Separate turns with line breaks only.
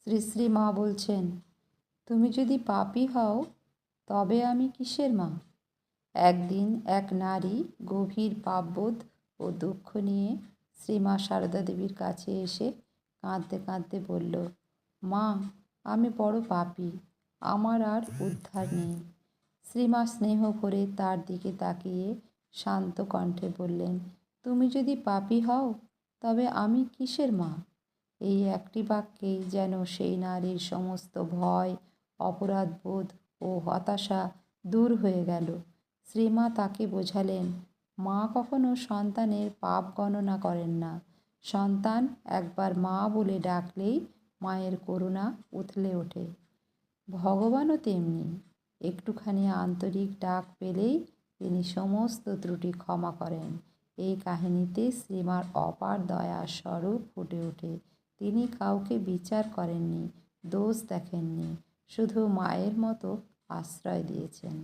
শ্রী শ্রী মা বলছেন, তুমি যদি পাপী হও তবে আমি কিসের মা? একদিন এক নারী গভীর পাপবোধ ও দুঃখ নিয়ে শ্রীমা সারদা দেবীর কাছে এসে কাঁদতে কাঁদতে বলল, মা, আমি বড় পাপী, আমার আর উদ্ধার নেই। শ্রীমা স্নেহ করে তার দিকে তাকিয়ে শান্ত কণ্ঠে বললেন, তুমি যদি পাপী হও তবে আমি কিসের মা? এই একটি বাক্যেই যেন সেই নারীর সমস্ত ভয়, অপরাধবোধ ও হতাশা দূর হয়ে গেল। শ্রীমা তাকে বোঝালেন, মা কখনো সন্তানের পাপ গণনা করেন না। সন্তান একবার মা বলে ডাকলেই মায়ের করুণা উথলে ওঠে। ভগবানও তেমনি, একটুখানি আন্তরিক ডাক পেলেই তিনি সমস্ত ত্রুটি ক্ষমা করেন। এই কাহিনীতে শ্রীমার অপার দয়ার স্বরূপ ফুটে ওঠে। তিনি কাউকে বিচার করেননি, দোষ দেখেননি, শুধু মায়ের মতো আশ্রয় দিয়েছেন।